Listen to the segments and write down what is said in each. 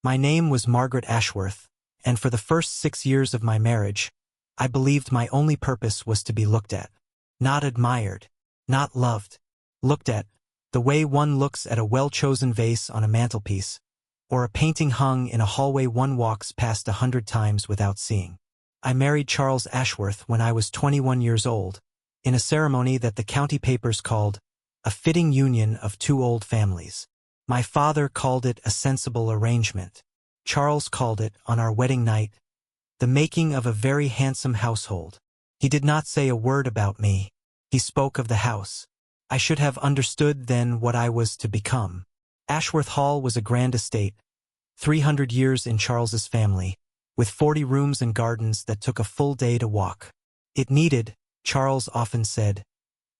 My name was Margaret Ashworth, and for the first 6 years of my marriage, I believed my only purpose was to be looked at. Not admired, not loved. Looked at, the way one looks at a well-chosen vase on a mantelpiece, or a painting hung in a hallway one walks past 100 times without seeing. I married Charles Ashworth when I was 21 years old, in a ceremony that the county papers called a fitting union of two old families. My father called it a sensible arrangement. Charles called it, on our wedding night, the making of a very handsome household. He did not say a word about me. He spoke of the house. I should have understood then what I was to become. Ashworth Hall was a grand estate, 300 years in Charles's family, with 40 rooms and gardens that took a full day to walk. It needed, Charles often said,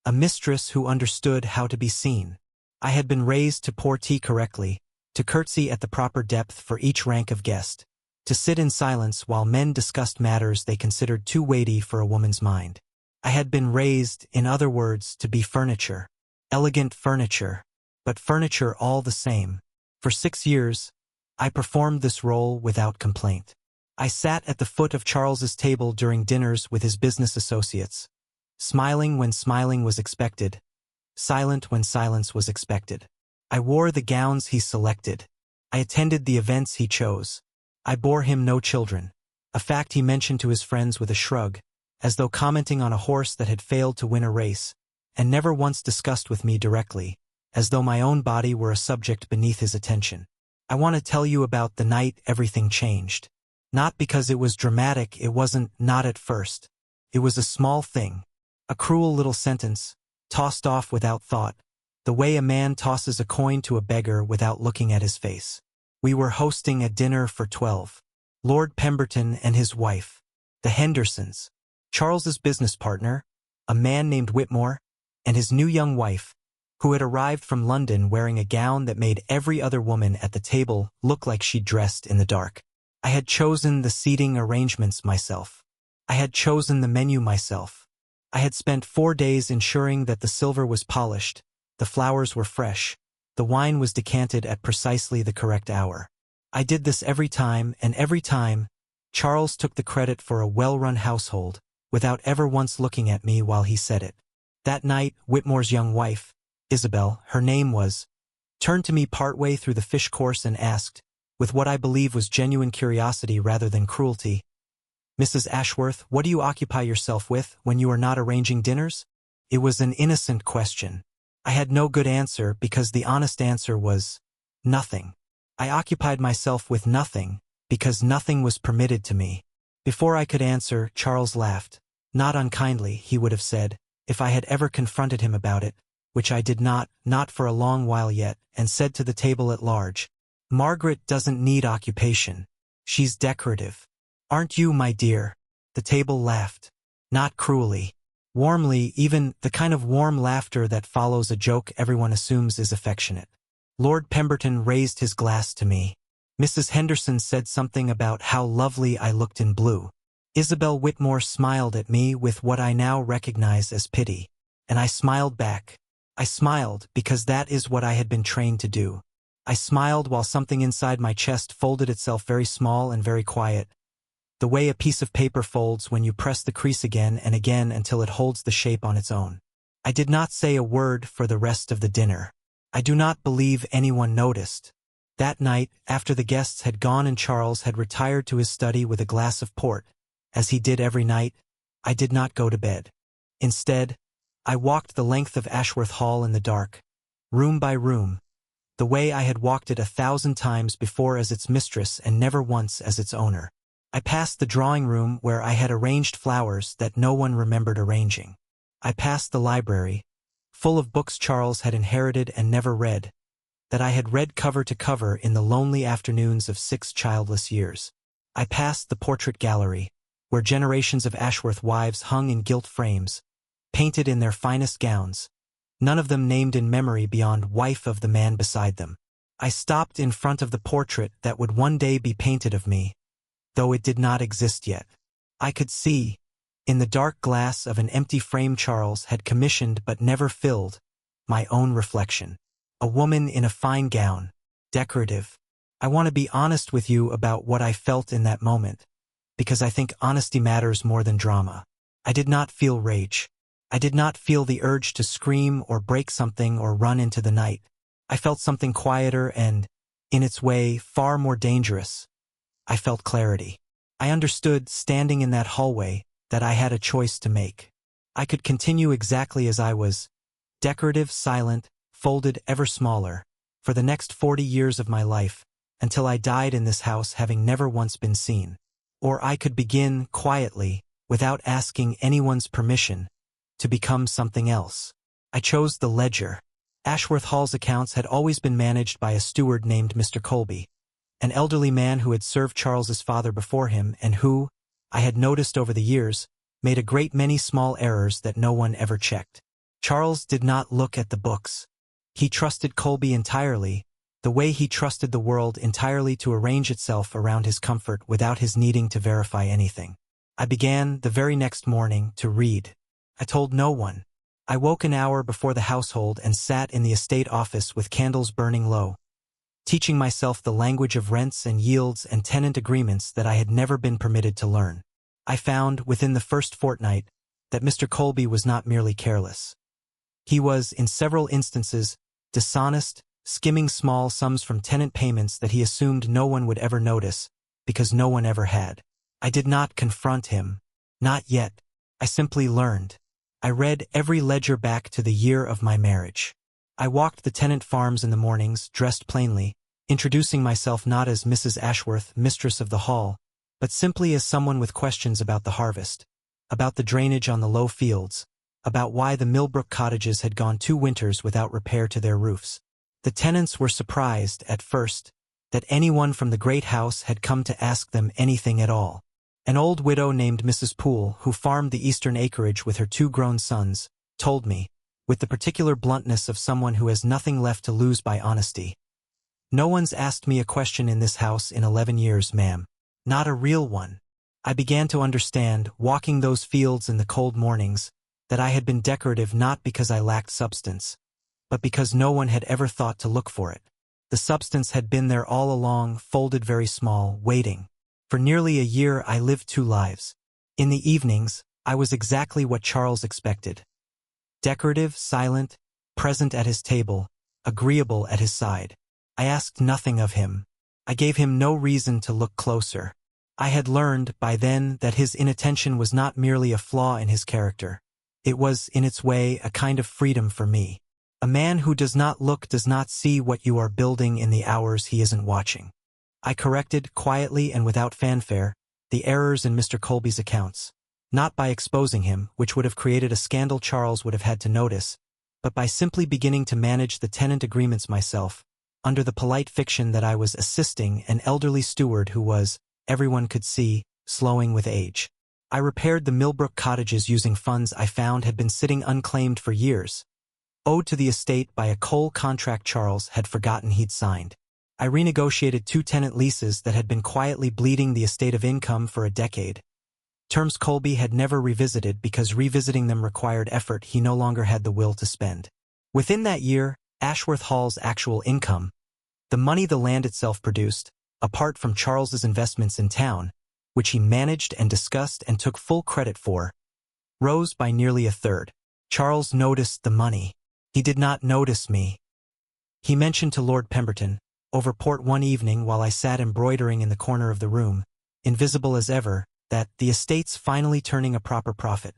a mistress who understood how to be seen. I had been raised to pour tea correctly, to curtsy at the proper depth for each rank of guest, to sit in silence while men discussed matters they considered too weighty for a woman's mind. I had been raised, in other words, to be furniture. Elegant furniture, but furniture all the same. For 6 years, I performed this role without complaint. I sat at the foot of Charles's table during dinners with his business associates, smiling when smiling was expected, silent when silence was expected. I wore the gowns he selected. I attended the events he chose. I bore him no children, a fact he mentioned to his friends with a shrug, as though commenting on a horse that had failed to win a race, and never once discussed with me directly, as though my own body were a subject beneath his attention. I want to tell you about the night everything changed. Not because it was dramatic, it wasn't, not at first. It was a small thing, a cruel little sentence, tossed off without thought, the way a man tosses a coin to a beggar without looking at his face. We were hosting a dinner for 12. Lord Pemberton and his wife, the Hendersons, Charles's business partner, a man named Whitmore, and his new young wife, who had arrived from London wearing a gown that made every other woman at the table look like she'd dressed in the dark. I had chosen the seating arrangements myself. I had chosen the menu myself. I had spent 4 days ensuring that the silver was polished, the flowers were fresh, the wine was decanted at precisely the correct hour. I did this every time, and every time, Charles took the credit for a well-run household, without ever once looking at me while he said it. That night, Whitmore's young wife, Isabel, her name was, turned to me partway through the fish course and asked, with what I believe was genuine curiosity rather than cruelty, "Mrs. Ashworth, what do you occupy yourself with when you are not arranging dinners?" It was an innocent question. I had no good answer because the honest answer was, nothing. I occupied myself with nothing because nothing was permitted to me. Before I could answer, Charles laughed. Not unkindly, he would have said, if I had ever confronted him about it, which I did not for a long while yet, and said to the table at large, "Margaret doesn't need occupation. She's decorative. Aren't you, my dear?" The table laughed. Not cruelly. Warmly, even the kind of warm laughter that follows a joke everyone assumes is affectionate. Lord Pemberton raised his glass to me. Mrs. Henderson said something about how lovely I looked in blue. Isabel Whitmore smiled at me with what I now recognize as pity, and I smiled back. I smiled because that is what I had been trained to do. I smiled while something inside my chest folded itself very small and very quiet, the way a piece of paper folds when you press the crease again and again until it holds the shape on its own. I did not say a word for the rest of the dinner. I do not believe anyone noticed. That night, after the guests had gone and Charles had retired to his study with a glass of port, as he did every night, I did not go to bed. Instead, I walked the length of Ashworth Hall in the dark, room by room, the way I had walked it 1,000 times before as its mistress and never once as its owner. I passed the drawing room where I had arranged flowers that no one remembered arranging. I passed the library, full of books Charles had inherited and never read, that I had read cover to cover in the lonely afternoons of 6 childless years. I passed the portrait gallery, where generations of Ashworth wives hung in gilt frames, painted in their finest gowns, none of them named in memory beyond wife of the man beside them. I stopped in front of the portrait that would one day be painted of me, though it did not exist yet. I could see, in the dark glass of an empty frame Charles had commissioned but never filled, my own reflection. A woman in a fine gown, decorative, I want to be honest with you about what I felt in that moment, because I think honesty matters more than drama. I did not feel rage. I did not feel the urge to scream or break something or run into the night. I felt something quieter and, in its way, far more dangerous. I felt clarity. I understood, standing in that hallway, that I had a choice to make. I could continue exactly as I was, decorative, silent, folded ever smaller, for the next 40 years of my life, until I died in this house having never once been seen. Or I could begin, quietly, without asking anyone's permission, to become something else. I chose the ledger. Ashworth Hall's accounts had always been managed by a steward named Mr. Colby, an elderly man who had served Charles's father before him and who, I had noticed over the years, made a great many small errors that no one ever checked. Charles did not look at the books. He trusted Colby entirely, the way he trusted the world entirely to arrange itself around his comfort without his needing to verify anything. I began, the very next morning, to read. I told no one. I woke an hour before the household and sat in the estate office with candles burning low, teaching myself the language of rents and yields and tenant agreements that I had never been permitted to learn. I found, within the first fortnight, that Mr. Colby was not merely careless. He was, in several instances, dishonest, skimming small sums from tenant payments that he assumed no one would ever notice, because no one ever had. I did not confront him. Not yet. I simply learned. I read every ledger back to the year of my marriage. I walked the tenant farms in the mornings, dressed plainly, introducing myself not as Mrs. Ashworth, mistress of the hall, but simply as someone with questions about the harvest, about the drainage on the low fields, about why the Millbrook cottages had gone 2 winters without repair to their roofs. The tenants were surprised, at first, that anyone from the great house had come to ask them anything at all. An old widow named Mrs. Poole, who farmed the eastern acreage with her 2 grown sons, told me, with the particular bluntness of someone who has nothing left to lose by honesty, "No one's asked me a question in this house in 11 years, ma'am. Not a real one." I began to understand, walking those fields in the cold mornings, that I had been decorative not because I lacked substance, but because no one had ever thought to look for it. The substance had been there all along, folded very small, waiting. For nearly a year I lived 2 lives. In the evenings, I was exactly what Charles expected. Decorative, silent, present at his table, agreeable at his side. I asked nothing of him. I gave him no reason to look closer. I had learned, by then, that his inattention was not merely a flaw in his character. It was, in its way, a kind of freedom for me. A man who does not look does not see what you are building in the hours he isn't watching. I corrected, quietly and without fanfare, the errors in Mr. Colby's accounts, not by exposing him, which would have created a scandal Charles would have had to notice, but by simply beginning to manage the tenant agreements myself, under the polite fiction that I was assisting an elderly steward who was, everyone could see, slowing with age. I repaired the Millbrook cottages using funds I found had been sitting unclaimed for years, owed to the estate by a coal contract Charles had forgotten he'd signed. I renegotiated 2 tenant leases that had been quietly bleeding the estate of income for a decade. Terms Colby had never revisited because revisiting them required effort he no longer had the will to spend. Within that year, Ashworth Hall's actual income, the money the land itself produced, apart from Charles's investments in town, which he managed and discussed and took full credit for, rose by nearly a third. Charles noticed the money. He did not notice me. He mentioned to Lord Pemberton, over port one evening while I sat embroidering in the corner of the room, invisible as ever, that the estate's finally turning a proper profit.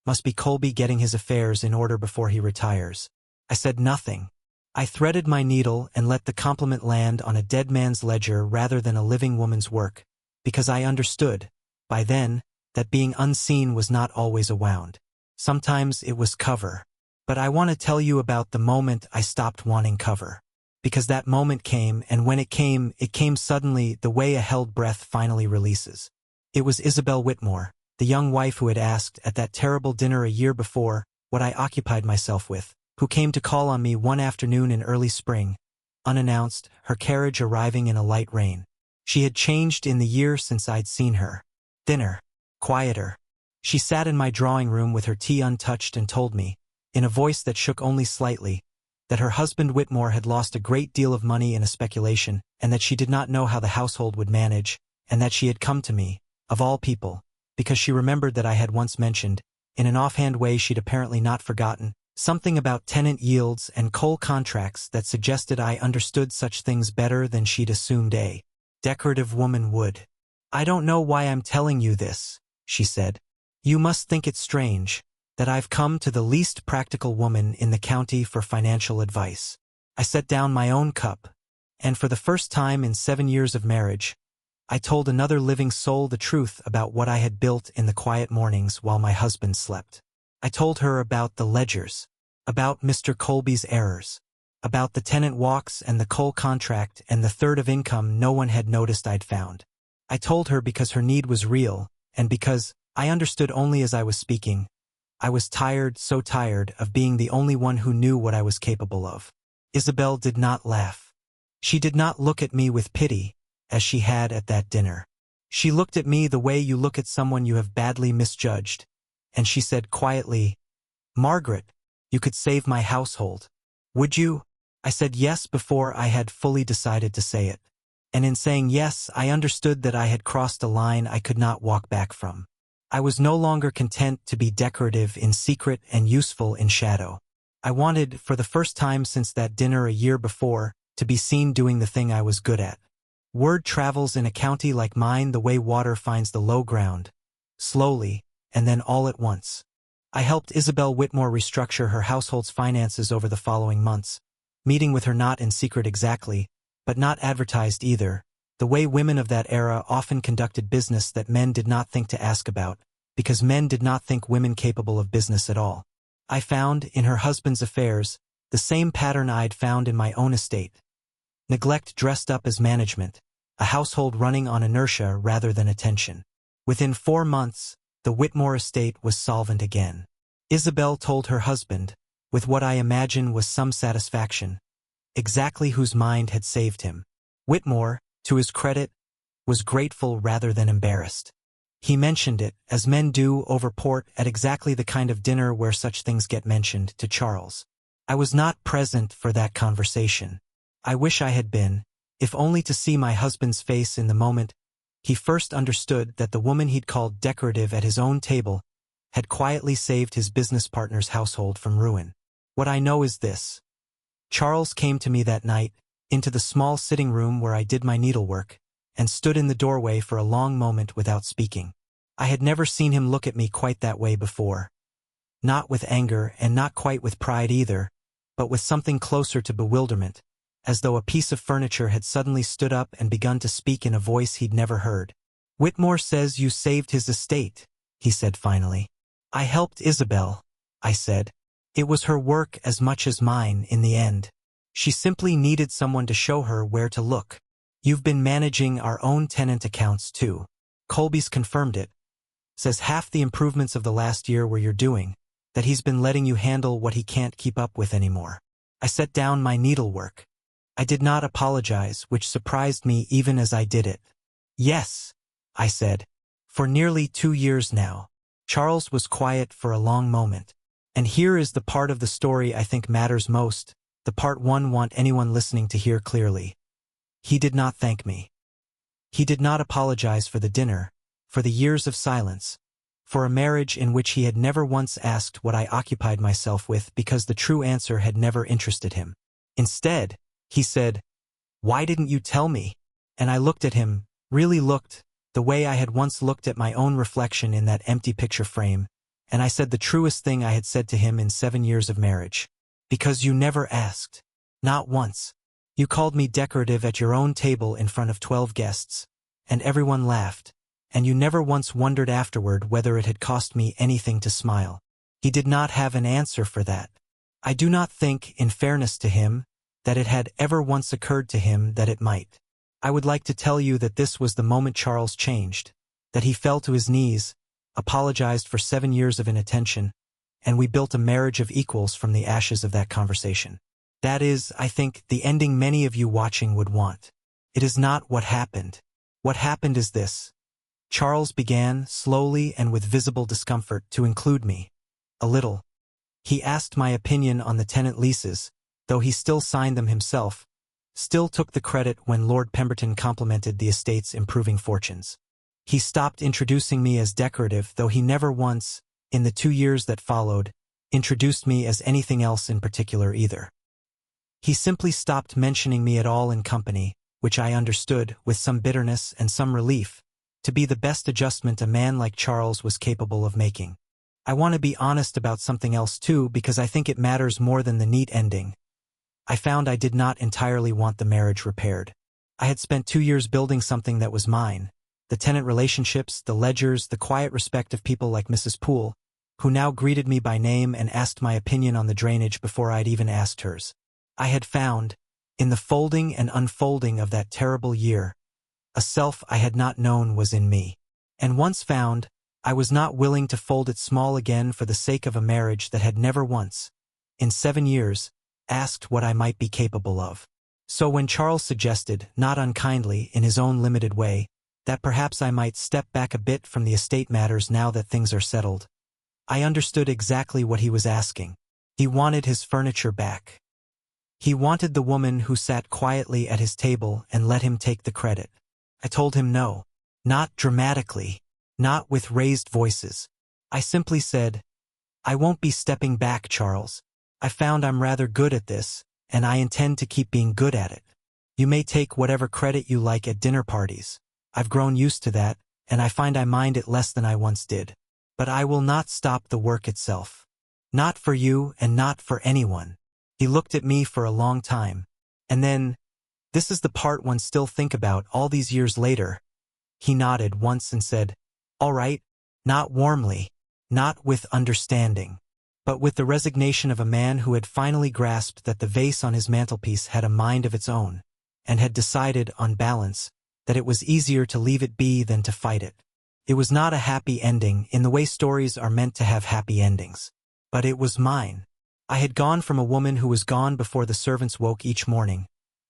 Must be Colby getting his affairs in order before he retires. I said nothing. I threaded my needle and let the compliment land on a dead man's ledger rather than a living woman's work, because I understood, by then, that being unseen was not always a wound. Sometimes it was cover. But I want to tell you about the moment I stopped wanting cover. Because that moment came, and when it came suddenly, the way a held breath finally releases. It was Isabel Whitmore, the young wife who had asked, at that terrible dinner a year before, what I occupied myself with, who came to call on me one afternoon in early spring, unannounced, her carriage arriving in a light rain. She had changed in the year since I'd seen her. Thinner, quieter. She sat in my drawing room with her tea untouched and told me, in a voice that shook only slightly, that her husband Whitmore had lost a great deal of money in a speculation, and that she did not know how the household would manage, and that she had come to me, of all people, because she remembered that I had once mentioned, in an offhand way she'd apparently not forgotten, something about tenant yields and coal contracts that suggested I understood such things better than she'd assumed a decorative woman would. "I don't know why I'm telling you this," she said. "You must think it strange that I've come to the least practical woman in the county for financial advice." I set down my own cup, and for the first time in 7 years of marriage, I told another living soul the truth about what I had built in the quiet mornings while my husband slept. I told her about the ledgers, about Mr. Colby's errors, about the tenant walks and the coal contract and the third of income no one had noticed I'd found. I told her because her need was real, and because I understood only as I was speaking. I was tired, so tired, of being the only one who knew what I was capable of. Isabel did not laugh. She did not look at me with pity, as she had at that dinner. She looked at me the way you look at someone you have badly misjudged, and she said quietly, "Margaret, you could save my household. Would you?" I said yes before I had fully decided to say it. And in saying yes, I understood that I had crossed a line I could not walk back from. I was no longer content to be decorative in secret and useful in shadow. I wanted, for the first time since that dinner a year before, to be seen doing the thing I was good at. Word travels in a county like mine the way water finds the low ground, slowly, and then all at once. I helped Isabel Whitmore restructure her household's finances over the following months, meeting with her not in secret exactly, but not advertised either, the way women of that era often conducted business that men did not think to ask about, because men did not think women capable of business at all. I found, in her husband's affairs, the same pattern I'd found in my own estate. Neglect dressed up as management, a household running on inertia rather than attention. Within 4 months, the Whitmore estate was solvent again. Isabel told her husband, with what I imagine was some satisfaction, exactly whose mind had saved him. Whitmore, to his credit, was grateful rather than embarrassed. He mentioned it, as men do over port at exactly the kind of dinner where such things get mentioned, to Charles. I was not present for that conversation. I wish I had been, if only to see my husband's face in the moment he first understood that the woman he'd called decorative at his own table had quietly saved his business partner's household from ruin. What I know is this. Charles came to me that night, into the small sitting room where I did my needlework, and stood in the doorway for a long moment without speaking. I had never seen him look at me quite that way before. Not with anger and not quite with pride either, but with something closer to bewilderment, as though a piece of furniture had suddenly stood up and begun to speak in a voice he'd never heard. "Whitmore says you saved his estate," he said finally. "I helped Isabel," I said. "It was her work as much as mine in the end. She simply needed someone to show her where to look. You've been managing our own tenant accounts too. Colby's confirmed it. Says half the improvements of the last year were your doing, that he's been letting you handle what he can't keep up with anymore." I set down my needlework. I did not apologize, which surprised me even as I did it. "Yes," I said. "For nearly 2 years now." Charles was quiet for a long moment. And here is the part of the story I think matters most, the part one want anyone listening to hear clearly. He did not thank me. He did not apologize for the dinner, for the years of silence, for a marriage in which he had never once asked what I occupied myself with because the true answer had never interested him. Instead, he said, "Why didn't you tell me?" And I looked at him, really looked, the way I had once looked at my own reflection in that empty picture frame, and I said the truest thing I had said to him in 7 years of marriage. "Because you never asked. Not once. You called me decorative at your own table in front of 12 guests, and everyone laughed, and you never once wondered afterward whether it had cost me anything to smile." He did not have an answer for that. I do not think, in fairness to him, that it had ever once occurred to him that it might. I would like to tell you that this was the moment Charles changed, that he fell to his knees, apologized for 7 years of inattention, and we built a marriage of equals from the ashes of that conversation. That is, I think, the ending many of you watching would want. It is not what happened. What happened is this. Charles began, slowly and with visible discomfort, to include me. A little. He asked my opinion on the tenant leases, though he still signed them himself, still took the credit when Lord Pemberton complimented the estate's improving fortunes. He stopped introducing me as decorative, though he never once, in the 2 years that followed, introduced me as anything else in particular either. He simply stopped mentioning me at all in company, which I understood, with some bitterness and some relief, to be the best adjustment a man like Charles was capable of making. I want to be honest about something else too, because I think it matters more than the neat ending. I found I did not entirely want the marriage repaired. I had spent 2 years building something that was mine. The tenant relationships, the ledgers, the quiet respect of people like Mrs. Poole, who now greeted me by name and asked my opinion on the drainage before I'd even asked hers. I had found, in the folding and unfolding of that terrible year, a self I had not known was in me. And once found, I was not willing to fold it small again for the sake of a marriage that had never once, in 7 years, asked what I might be capable of. So when Charles suggested, not unkindly, in his own limited way, that perhaps I might step back a bit from the estate matters now that things are settled, I understood exactly what he was asking. He wanted his furniture back. He wanted the woman who sat quietly at his table and let him take the credit. I told him no. Not dramatically. Not with raised voices. I simply said, "I won't be stepping back, Charles. I found I'm rather good at this, and I intend to keep being good at it. You may take whatever credit you like at dinner parties. I've grown used to that, and I find I mind it less than I once did. But I will not stop the work itself. Not for you and not for anyone." He looked at me for a long time, and then, this is the part one still think about all these years later, he nodded once and said, "All right," not warmly, not with understanding, but with the resignation of a man who had finally grasped that the vase on his mantelpiece had a mind of its own, and had decided, on balance, that it was easier to leave it be than to fight it. It was not a happy ending in the way stories are meant to have happy endings, but it was mine. I had gone from a woman who was gone before the servants woke each morning,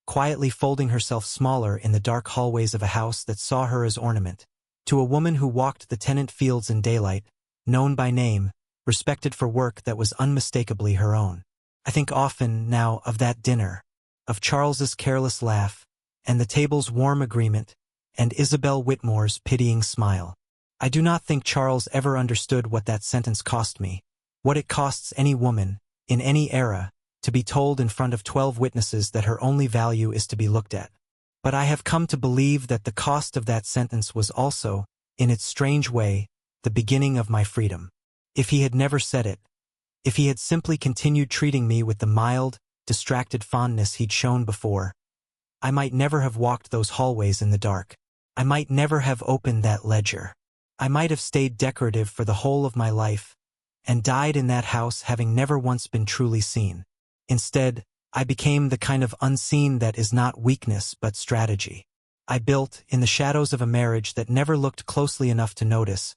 quietly folding herself smaller in the dark hallways of a house that saw her as ornament, to a woman who walked the tenant fields in daylight, known by name, respected for work that was unmistakably her own. I think often now of that dinner, of Charles's careless laugh, and the table's warm agreement, and Isabel Whitmore's pitying smile. I do not think Charles ever understood what that sentence cost me, what it costs any woman, in any era, to be told in front of 12 witnesses that her only value is to be looked at. But I have come to believe that the cost of that sentence was also, in its strange way, the beginning of my freedom. If he had never said it, if he had simply continued treating me with the mild, distracted fondness he'd shown before, I might never have walked those hallways in the dark. I might never have opened that ledger. I might have stayed decorative for the whole of my life, and died in that house having never once been truly seen. Instead, I became the kind of unseen that is not weakness but strategy. I built, in the shadows of a marriage that never looked closely enough to notice,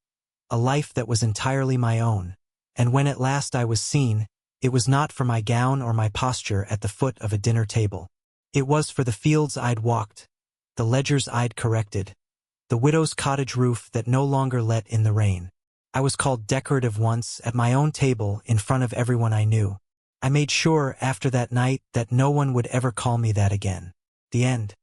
a life that was entirely my own, and when at last I was seen, it was not for my gown or my posture at the foot of a dinner table. It was for the fields I'd walked, the ledgers I'd corrected, the widow's cottage roof that no longer let in the rain. I was called decorative once at my own table in front of everyone I knew. I made sure after that night that no one would ever call me that again. The end.